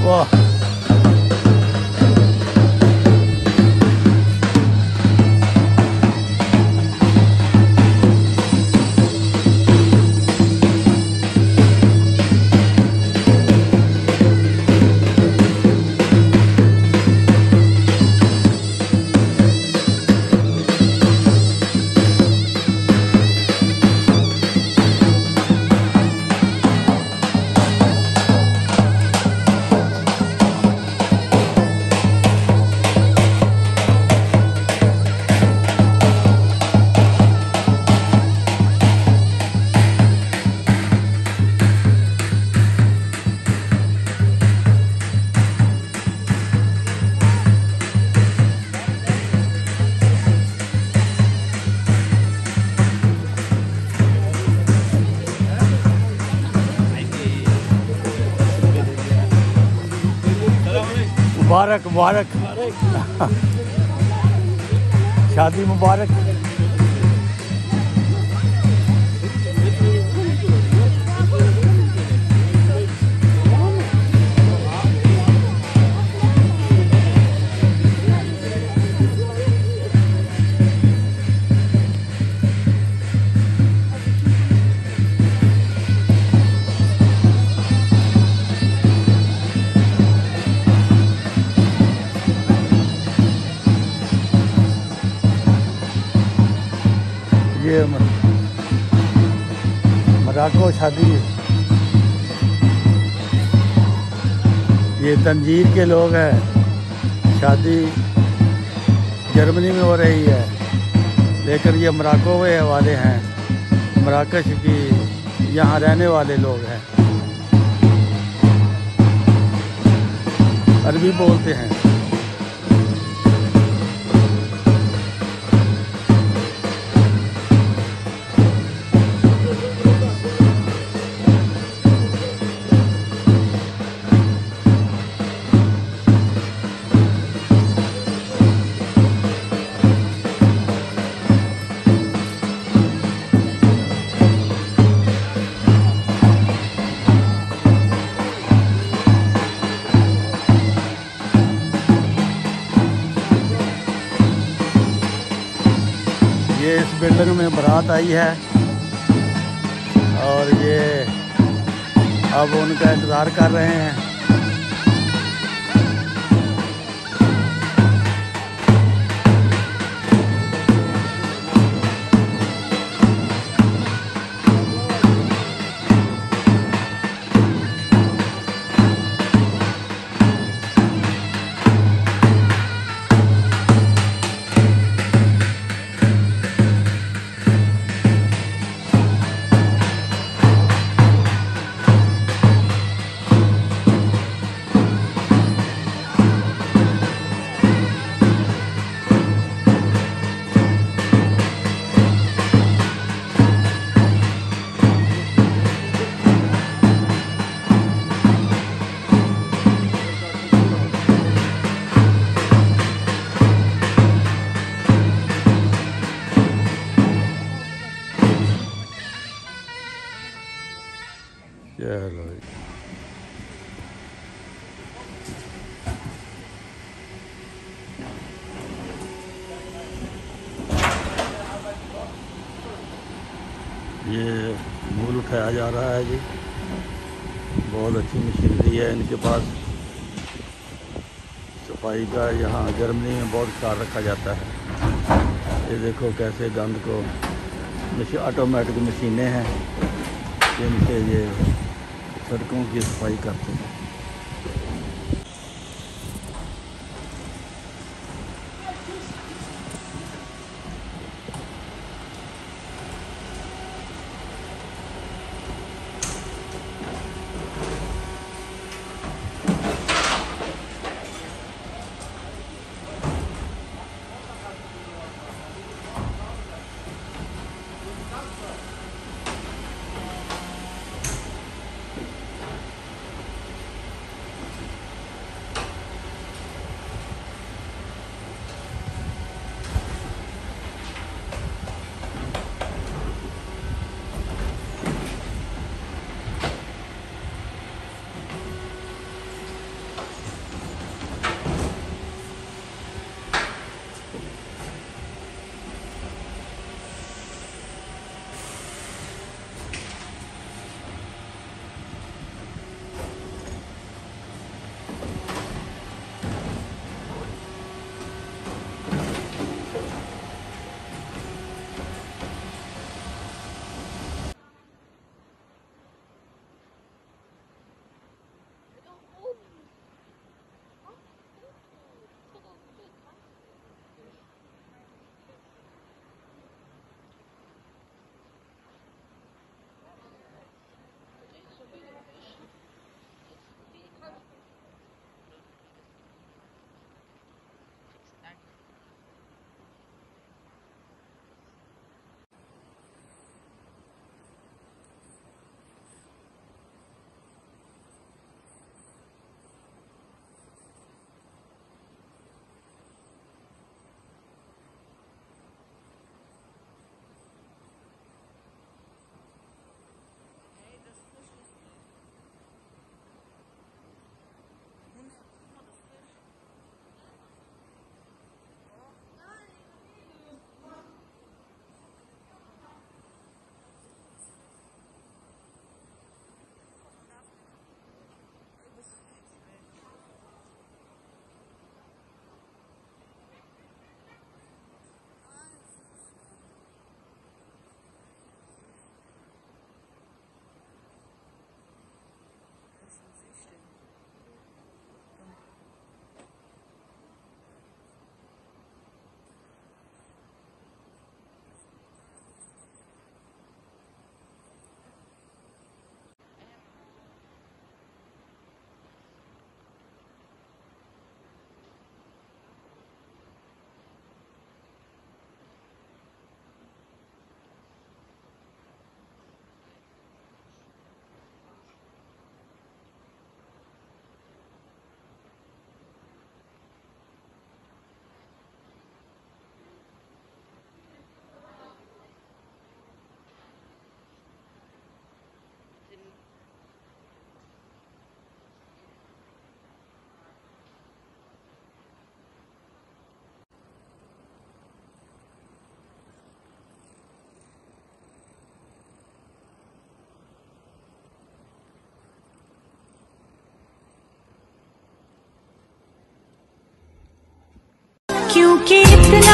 वाह, मुबारक मुबारक, शादी मुबारक। ये मोरक्को शादी, ये तंजीर के लोग हैं। शादी जर्मनी में हो रही है, लेकिन ये मोरक्को के वाले हैं, मराकश की यहाँ रहने वाले लोग हैं, अरबी बोलते हैं। ये इस बिल्डिंग में बारात आई है और ये अब उनका इंतज़ार कर रहे हैं। चलो ये मूल उठाया जा रहा है जी। बहुत अच्छी मशीनरी है इनके पास। सफाई का यहाँ जर्मनी में बहुत ख्याल रखा जाता है। ये देखो कैसे गंद को ऑटोमेटिक मशीनें हैं जिनसे ये सड़कों की सफाई करते हैं। कि इतने